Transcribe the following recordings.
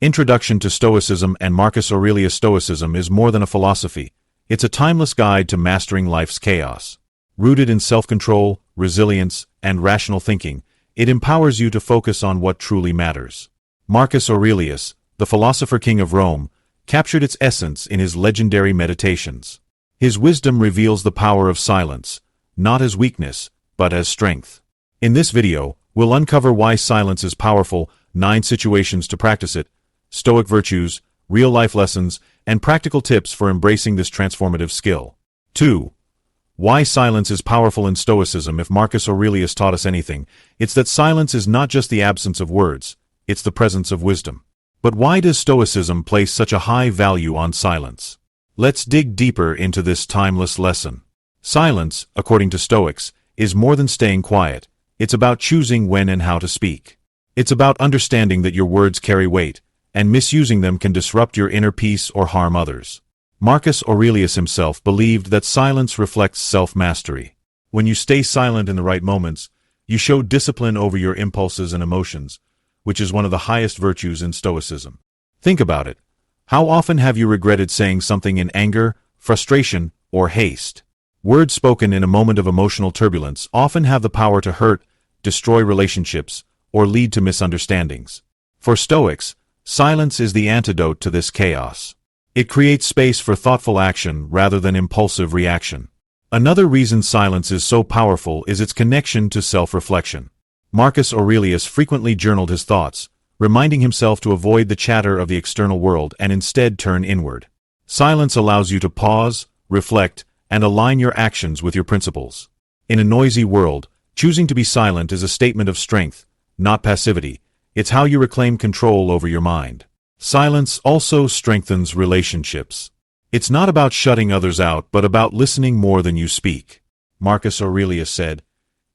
Introduction to Stoicism and Marcus Aurelius Stoicism is more than a philosophy. It's a timeless guide to mastering life's chaos. Rooted in self-control, resilience, and rational thinking, it empowers you to focus on what truly matters. Marcus Aurelius, the philosopher king of Rome, captured its essence in his legendary Meditations. His wisdom reveals the power of silence, not as weakness, but as strength. In this video, we'll uncover why silence is powerful, 9 situations to practice it, Stoic virtues, real-life lessons, and practical tips for embracing this transformative skill. 2. Why silence is powerful in Stoicism. If Marcus Aurelius taught us anything, it's that silence is not just the absence of words, it's the presence of wisdom. But why does Stoicism place such a high value on silence? Let's dig deeper into this timeless lesson. Silence, according to Stoics, is more than staying quiet. It's about choosing when and how to speak. It's about understanding that your words carry weight, and misusing them can disrupt your inner peace or harm others. Marcus Aurelius himself believed that silence reflects self-mastery. When you stay silent in the right moments, you show discipline over your impulses and emotions, which is one of the highest virtues in Stoicism. Think about it. How often have you regretted saying something in anger, frustration, or haste? Words spoken in a moment of emotional turbulence often have the power to hurt, destroy relationships, or lead to misunderstandings. For Stoics, silence is the antidote to this chaos. It creates space for thoughtful action rather than impulsive reaction. Another reason silence is so powerful is its connection to self-reflection. Marcus Aurelius frequently journaled his thoughts, reminding himself to avoid the chatter of the external world and instead turn inward. Silence allows you to pause, reflect, and align your actions with your principles. In a noisy world, choosing to be silent is a statement of strength, not passivity. It's how you reclaim control over your mind. Silence also strengthens relationships. It's not about shutting others out, but about listening more than you speak. Marcus Aurelius said,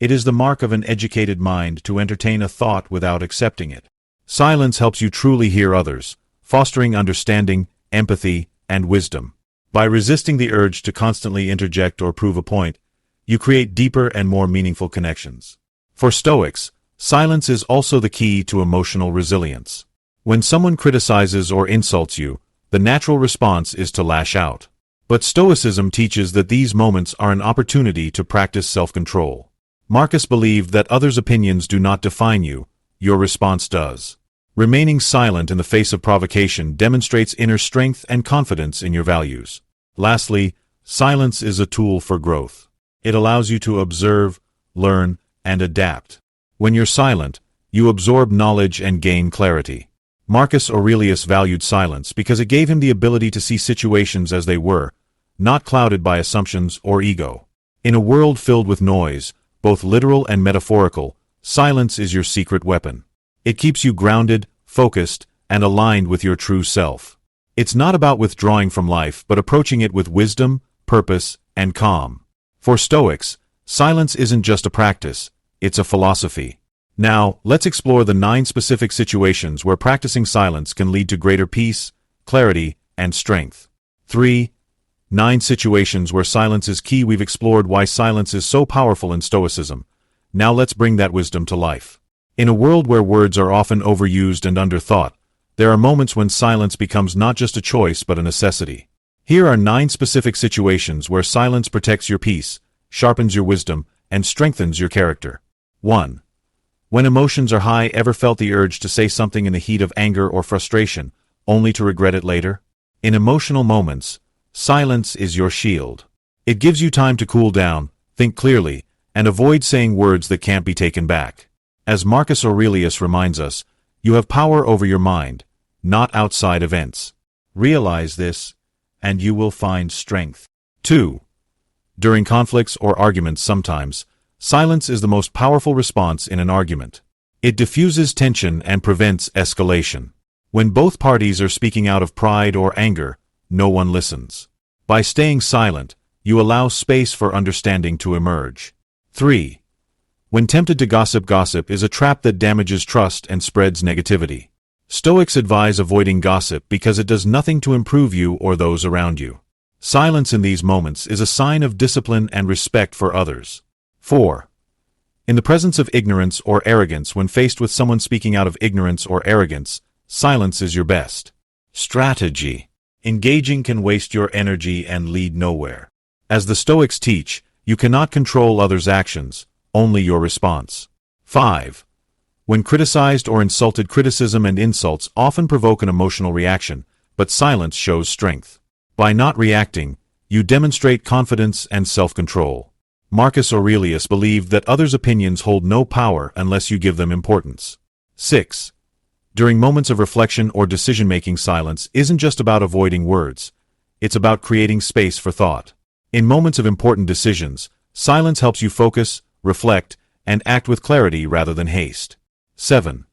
"It is the mark of an educated mind to entertain a thought without accepting it." Silence helps you truly hear others, fostering understanding, empathy, and wisdom. By resisting the urge to constantly interject or prove a point, you create deeper and more meaningful connections. For Stoics, silence is also the key to emotional resilience. When someone criticizes or insults you, the natural response is to lash out. But Stoicism teaches that these moments are an opportunity to practice self-control. Marcus believed that others' opinions do not define you, your response does. Remaining silent in the face of provocation demonstrates inner strength and confidence in your values. Lastly, silence is a tool for growth. It allows you to observe, learn, and adapt. When you're silent, you absorb knowledge and gain clarity. Marcus Aurelius valued silence because it gave him the ability to see situations as they were, not clouded by assumptions or ego. In a world filled with noise, both literal and metaphorical, silence is your secret weapon. It keeps you grounded, focused, and aligned with your true self. It's not about withdrawing from life, but approaching it with wisdom, purpose, and calm. For Stoics, silence isn't just a practice, it's a philosophy. Now, let's explore the 9 specific situations where practicing silence can lead to greater peace, clarity, and strength. 3. 9 situations where silence is key. We've explored why silence is so powerful in Stoicism. Now let's bring that wisdom to life. In a world where words are often overused and underthought, there are moments when silence becomes not just a choice but a necessity. Here are 9 specific situations where silence protects your peace, sharpens your wisdom, and strengthens your character. 1. When emotions are high, ever felt the urge to say something in the heat of anger or frustration, only to regret it later? In emotional moments, silence is your shield. It gives you time to cool down, think clearly, and avoid saying words that can't be taken back. As Marcus Aurelius reminds us, you have power over your mind, not outside events. Realize this, and you will find strength. 2. During conflicts or arguments, sometimes, silence is the most powerful response in an argument. It diffuses tension and prevents escalation. When both parties are speaking out of pride or anger, no one listens. By staying silent, you allow space for understanding to emerge. 3. When tempted to gossip, gossip is a trap that damages trust and spreads negativity. Stoics advise avoiding gossip because it does nothing to improve you or those around you. Silence in these moments is a sign of discipline and respect for others. 4. In the presence of ignorance or arrogance, when faced with someone speaking out of ignorance or arrogance, silence is your best strategy. Engaging can waste your energy and lead nowhere. As the Stoics teach, you cannot control others' actions, only your response. 5. When criticized or insulted, criticism and insults often provoke an emotional reaction, but silence shows strength. By not reacting, you demonstrate confidence and self-control. Marcus Aurelius believed that others' opinions hold no power unless you give them importance. 6. During moments of reflection or decision-making, silence isn't just about avoiding words. It's about creating space for thought. In moments of important decisions, silence helps you focus, reflect, and act with clarity rather than haste. 7.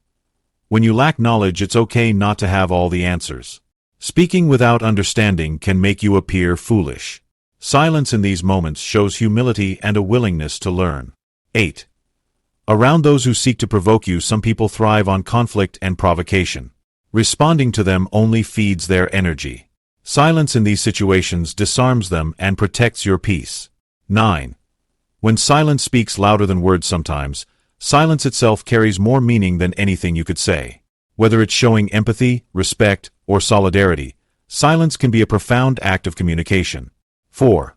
When you lack knowledge, it's okay not to have all the answers. Speaking without understanding can make you appear foolish. Silence in these moments shows humility and a willingness to learn. 8. Around those who seek to provoke you, some people thrive on conflict and provocation. Responding to them only feeds their energy. Silence in these situations disarms them and protects your peace. 9. When silence speaks louder than words, sometimes, silence itself carries more meaning than anything you could say. Whether it's showing empathy, respect, or solidarity, silence can be a profound act of communication. 4.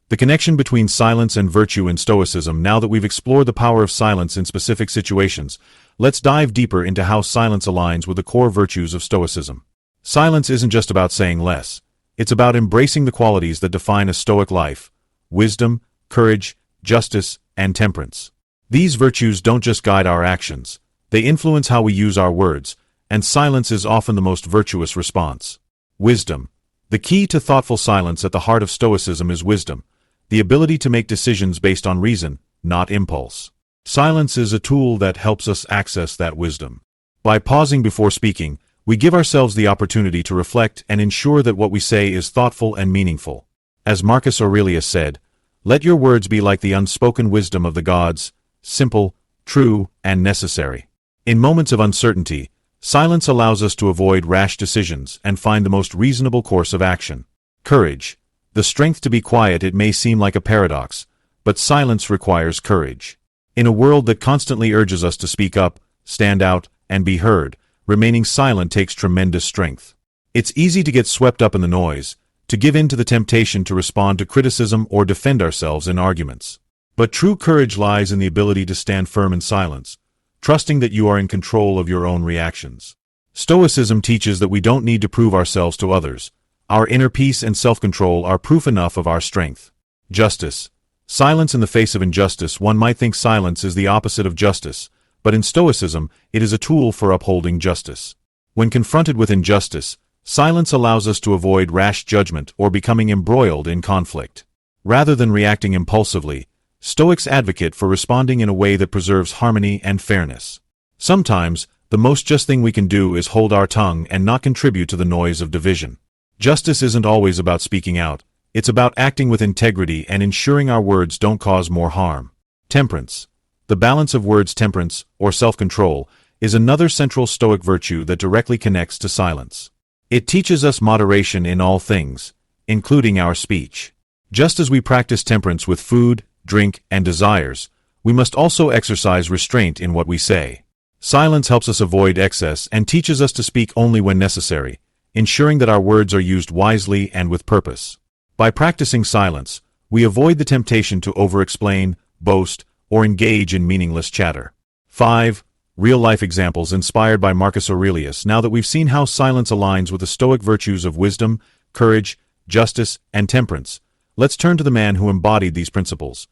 The connection between silence and virtue in Stoicism. Now that we've explored the power of silence in specific situations, let's dive deeper into how silence aligns with the core virtues of Stoicism. Silence isn't just about saying less. It's about embracing the qualities that define a Stoic life: wisdom, courage, justice, and temperance. These virtues don't just guide our actions, they influence how we use our words, and silence is often the most virtuous response. Wisdom. The key to thoughtful silence at the heart of Stoicism is wisdom, the ability to make decisions based on reason, not impulse. Silence is a tool that helps us access that wisdom. By pausing before speaking, we give ourselves the opportunity to reflect and ensure that what we say is thoughtful and meaningful. As Marcus Aurelius said, "Let your words be like the unspoken wisdom of the gods, simple, true, and necessary." In moments of uncertainty, silence allows us to avoid rash decisions and find the most reasonable course of action. Courage. The strength to be quiet. It may seem like a paradox, but silence requires courage. In a world that constantly urges us to speak up, stand out, and be heard, remaining silent takes tremendous strength. It's easy to get swept up in the noise, to give in to the temptation to respond to criticism or defend ourselves in arguments. But true courage lies in the ability to stand firm in silence, trusting that you are in control of your own reactions. Stoicism teaches that we don't need to prove ourselves to others. Our inner peace and self-control are proof enough of our strength. Justice. Silence in the face of injustice. One might think silence is the opposite of justice, but in Stoicism, it is a tool for upholding justice. When confronted with injustice, silence allows us to avoid rash judgment or becoming embroiled in conflict. Rather than reacting impulsively, Stoics advocate for responding in a way that preserves harmony and fairness. Sometimes, the most just thing we can do is hold our tongue and not contribute to the noise of division. Justice isn't always about speaking out. It's about acting with integrity and ensuring our words don't cause more harm. Temperance. The balance of words. Temperance, or self-control, is another central Stoic virtue that directly connects to silence. It teaches us moderation in all things, including our speech. Just as we practice temperance with food, drink, and desires, we must also exercise restraint in what we say. Silence helps us avoid excess and teaches us to speak only when necessary, ensuring that our words are used wisely and with purpose. By practicing silence, we avoid the temptation to over-explain, boast, or engage in meaningless chatter. 5. Real-life examples inspired by Marcus Aurelius. Now that we've seen how silence aligns with the Stoic virtues of wisdom, courage, justice, and temperance, let's turn to the man who embodied these principles,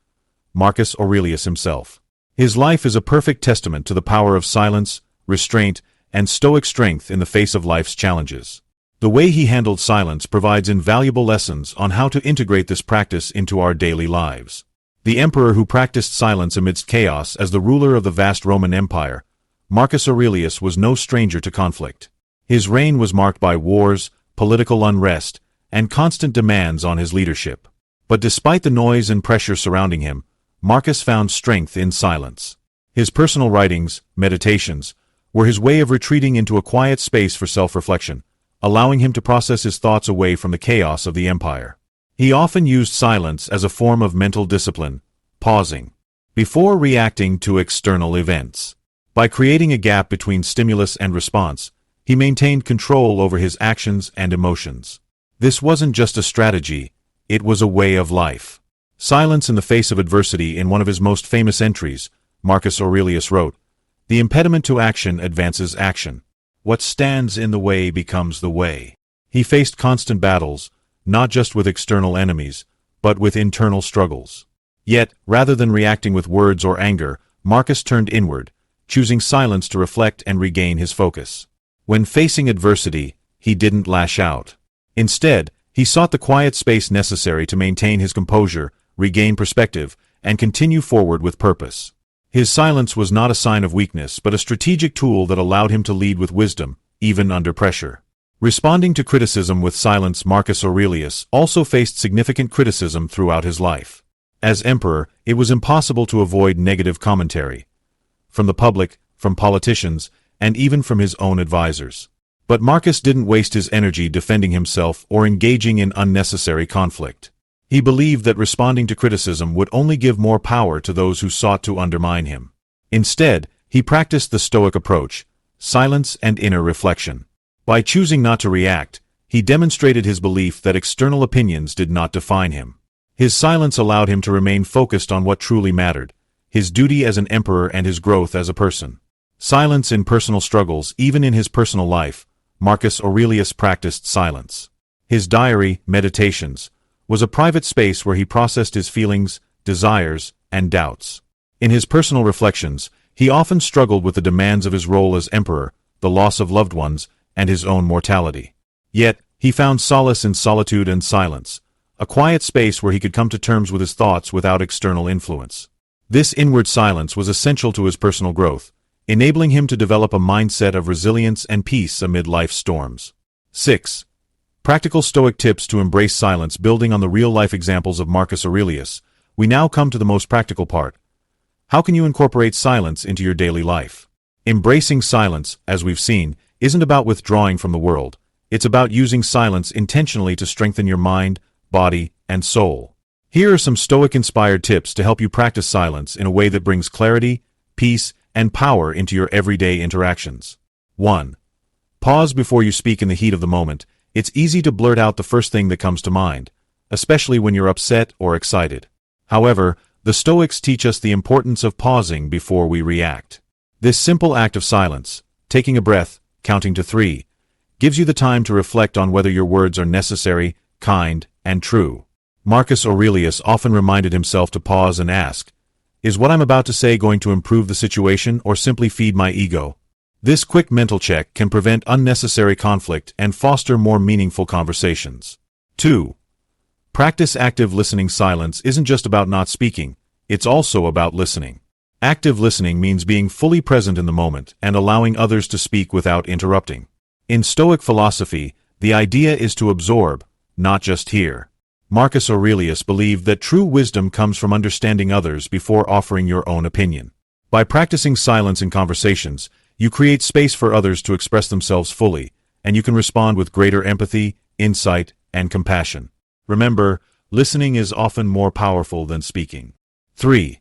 Marcus Aurelius himself. His life is a perfect testament to the power of silence, restraint, and Stoic strength in the face of life's challenges. The way he handled silence provides invaluable lessons on how to integrate this practice into our daily lives. The emperor who practiced silence amidst chaos. As the ruler of the vast Roman Empire, Marcus Aurelius was no stranger to conflict. His reign was marked by wars, political unrest, and constant demands on his leadership. But despite the noise and pressure surrounding him, Marcus found strength in silence. His personal writings, meditations, were his way of retreating into a quiet space for self-reflection, allowing him to process his thoughts away from the chaos of the empire. He often used silence as a form of mental discipline, pausing before reacting to external events. By creating a gap between stimulus and response, He maintained control over his actions and emotions. This wasn't just a strategy, it was a way of life. Silence in the face of adversity. In one of his most famous entries, Marcus Aurelius wrote, "The impediment to action advances action. What stands in the way becomes the way." He faced constant battles, not just with external enemies, but with internal struggles. Yet, rather than reacting with words or anger, Marcus turned inward, choosing silence to reflect and regain his focus. When facing adversity, he didn't lash out. Instead, he sought the quiet space necessary to maintain his composure, regain perspective, and continue forward with purpose. His silence was not a sign of weakness, but a strategic tool that allowed him to lead with wisdom, even under pressure. Responding to criticism with silence. Marcus Aurelius also faced significant criticism throughout his life. As emperor, it was impossible to avoid negative commentary. From the public, from politicians, and even from his own advisors. But Marcus didn't waste his energy defending himself or engaging in unnecessary conflict. He believed that responding to criticism would only give more power to those who sought to undermine him. Instead, he practiced the Stoic approach, silence and inner reflection. By choosing not to react, he demonstrated his belief that external opinions did not define him. His silence allowed him to remain focused on what truly mattered, his duty as an emperor and his growth as a person. Silence in personal struggles. Even in his personal life, Marcus Aurelius practiced silence. His diary, Meditations, was a private space where he processed his feelings, desires, and doubts. In his personal reflections, he often struggled with the demands of his role as emperor, the loss of loved ones, and his own mortality. Yet, he found solace in solitude and silence, a quiet space where he could come to terms with his thoughts without external influence. This inward silence was essential to his personal growth, enabling him to develop a mindset of resilience and peace amid life's storms. 6. Practical Stoic tips to embrace silence. Building on the real-life examples of Marcus Aurelius, we now come to the most practical part. How can you incorporate silence into your daily life? Embracing silence, as we've seen, isn't about withdrawing from the world. It's about using silence intentionally to strengthen your mind, body, and soul. Here are some Stoic-inspired tips to help you practice silence in a way that brings clarity, peace, and power into your everyday interactions. 1. Pause before you speak. In the heat of the moment, it's easy to blurt out the first thing that comes to mind, especially when you're upset or excited. However, the Stoics teach us the importance of pausing before we react. This simple act of silence, taking a breath, counting to 3, gives you the time to reflect on whether your words are necessary, kind, and true. Marcus Aurelius often reminded himself to pause and ask, "Is what I'm about to say going to improve the situation or simply feed my ego?" This quick mental check can prevent unnecessary conflict and foster more meaningful conversations. 2. Practice active listening. Silence isn't just about not speaking, it's also about listening. Active listening means being fully present in the moment and allowing others to speak without interrupting. In Stoic philosophy, the idea is to absorb, not just hear. Marcus Aurelius believed that true wisdom comes from understanding others before offering your own opinion. By practicing silence in conversations, you create space for others to express themselves fully, and you can respond with greater empathy, insight, and compassion. Remember, listening is often more powerful than speaking. 3.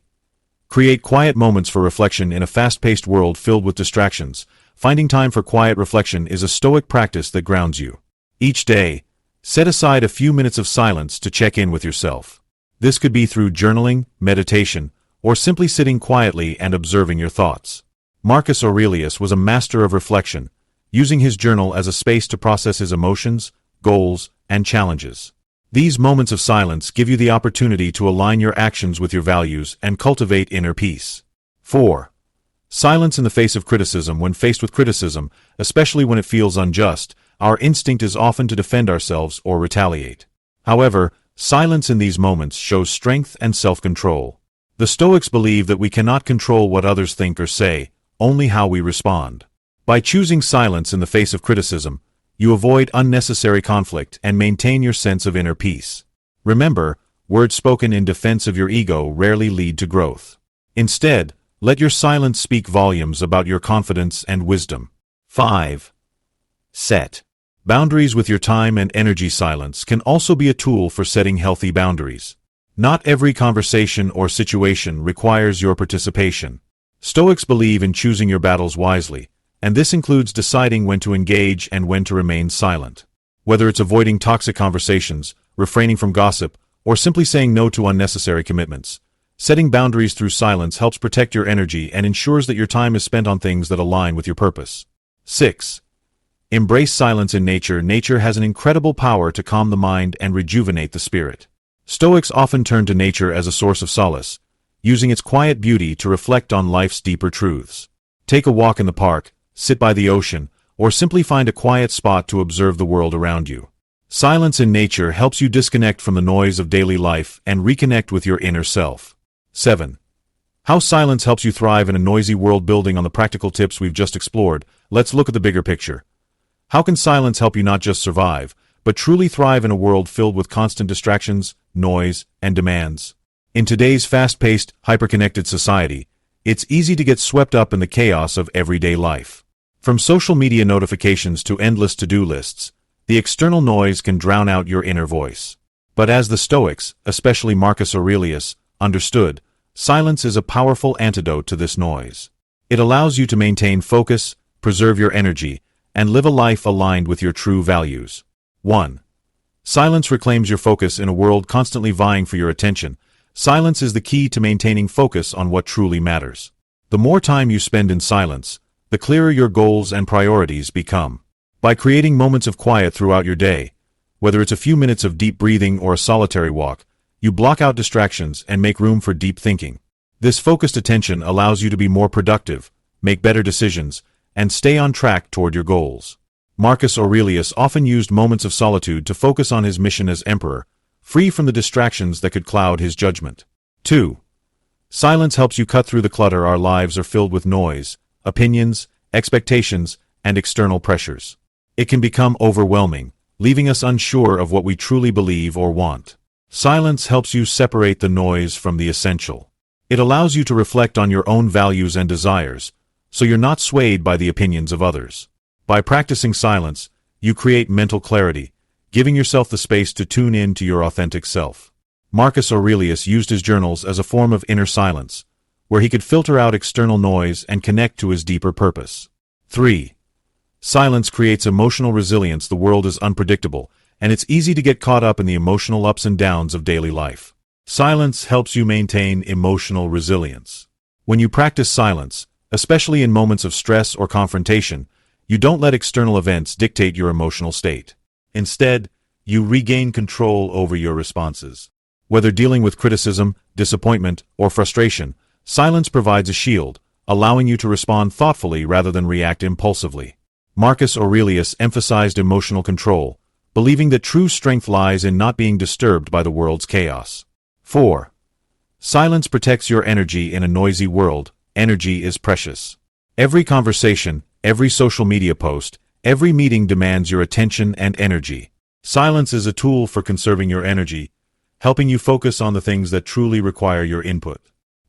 Create quiet moments for reflection. In a fast-paced world filled with distractions, finding time for quiet reflection is a Stoic practice that grounds you. Each day, set aside a few minutes of silence to check in with yourself. This could be through journaling, meditation, or simply sitting quietly and observing your thoughts. Marcus Aurelius was a master of reflection, using his journal as a space to process his emotions, goals, and challenges. These moments of silence give you the opportunity to align your actions with your values and cultivate inner peace. 4. Silence in the face of criticism. When faced with criticism, especially when it feels unjust, our instinct is often to defend ourselves or retaliate. However, silence in these moments shows strength and self-control. The Stoics believe that we cannot control what others think or say, only how we respond. By choosing silence in the face of criticism, you avoid unnecessary conflict and maintain your sense of inner peace. Remember, words spoken in defense of your ego rarely lead to growth. Instead, let your silence speak volumes about your confidence and wisdom. 5. Set boundaries with your time and energy. Silence can also be a tool for setting healthy boundaries. Not every conversation or situation requires your participation. Stoics believe in choosing your battles wisely, and this includes deciding when to engage and when to remain silent. Whether it's avoiding toxic conversations, refraining from gossip, or simply saying no to unnecessary commitments, setting boundaries through silence helps protect your energy and ensures that your time is spent on things that align with your purpose. 6. Embrace silence in nature. Nature has an incredible power to calm the mind and rejuvenate the spirit. Stoics often turn to nature as a source of solace, using its quiet beauty to reflect on life's deeper truths. Take a walk in the park, sit by the ocean, or simply find a quiet spot to observe the world around you. Silence in nature helps you disconnect from the noise of daily life and reconnect with your inner self. 7. How silence helps you thrive in a noisy world. Building on the practical tips we've just explored, let's look at the bigger picture. How can silence help you not just survive, but truly thrive in a world filled with constant distractions, noise, and demands? In today's fast-paced, hyper-connected society, it's easy to get swept up in the chaos of everyday life. From social media notifications to endless to-do lists, the external noise can drown out your inner voice. But as the Stoics, especially Marcus Aurelius, understood, silence is a powerful antidote to this noise. It allows you to maintain focus, preserve your energy, and live a life aligned with your true values. 1. Silence reclaims your focus in a world constantly vying for your attention. Silence is the key to maintaining focus on what truly matters. The more time you spend in silence, the clearer your goals and priorities become. By creating moments of quiet throughout your day, whether it's a few minutes of deep breathing or a solitary walk, you block out distractions and make room for deep thinking. This focused attention allows you to be more productive, make better decisions, and stay on track toward your goals. Marcus Aurelius often used moments of solitude to focus on his mission as emperor, free from the distractions that could cloud his judgment. 2. Silence helps you cut through the clutter. Our lives are filled with noise, opinions, expectations, and external pressures. It can become overwhelming, leaving us unsure of what we truly believe or want. Silence helps you separate the noise from the essential. It allows you to reflect on your own values and desires, so you're not swayed by the opinions of others. By practicing silence, you create mental clarity, giving yourself the space to tune in to your authentic self. Marcus Aurelius used his journals as a form of inner silence, where he could filter out external noise and connect to his deeper purpose. 3. Silence creates emotional resilience. The world is unpredictable, and it's easy to get caught up in the emotional ups and downs of daily life. Silence helps you maintain emotional resilience. When you practice silence, especially in moments of stress or confrontation, you don't let external events dictate your emotional state. Instead, you regain control over your responses. Whether dealing with criticism, disappointment, or frustration, silence provides a shield, allowing you to respond thoughtfully rather than react impulsively. Marcus Aurelius emphasized emotional control, believing that true strength lies in not being disturbed by the world's chaos. 4. Silence protects your energy in a noisy world. Energy is precious. Every conversation, every social media post, every meeting demands your attention and energy. Silence is a tool for conserving your energy, helping you focus on the things that truly require your input.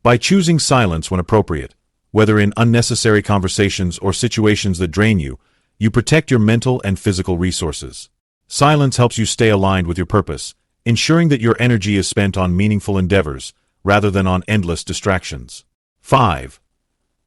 By choosing silence when appropriate, whether in unnecessary conversations or situations that drain you, you protect your mental and physical resources. Silence helps you stay aligned with your purpose, ensuring that your energy is spent on meaningful endeavors rather than on endless distractions. 5.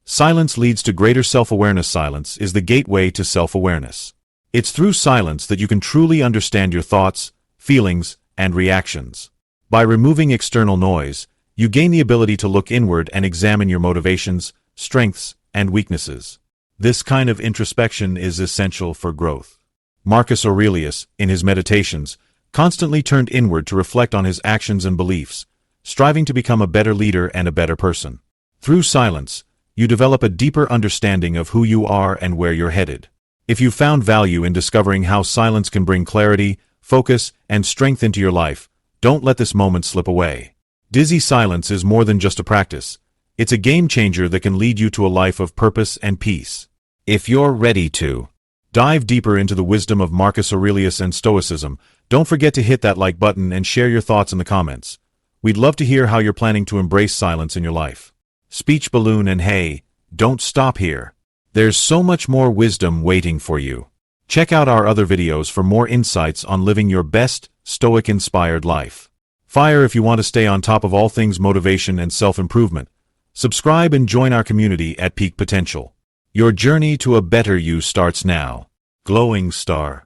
Silence leads to greater self-awareness. Silence is the gateway to self-awareness. It's through silence that you can truly understand your thoughts, feelings, and reactions. By removing external noise, you gain the ability to look inward and examine your motivations, strengths, and weaknesses. This kind of introspection is essential for growth. Marcus Aurelius, in his meditations, constantly turned inward to reflect on his actions and beliefs, striving to become a better leader and a better person. Through silence, you develop a deeper understanding of who you are and where you're headed. If you found value in discovering how silence can bring clarity, focus, and strength into your life, don't let this moment slip away. Dizzy silence is more than just a practice. It's a game changer that can lead you to a life of purpose and peace. If you're ready to dive deeper into the wisdom of Marcus Aurelius and Stoicism, don't forget to hit that like button and share your thoughts in the comments. We'd love to hear how you're planning to embrace silence in your life. Speech balloon, and hey, don't stop here. There's so much more wisdom waiting for you. Check out our other videos for more insights on living your best, Stoic-inspired life. Fire if you want to stay on top of all things motivation and self-improvement. Subscribe and join our community at Peak Potential. Your journey to a better you starts now. Glowing star.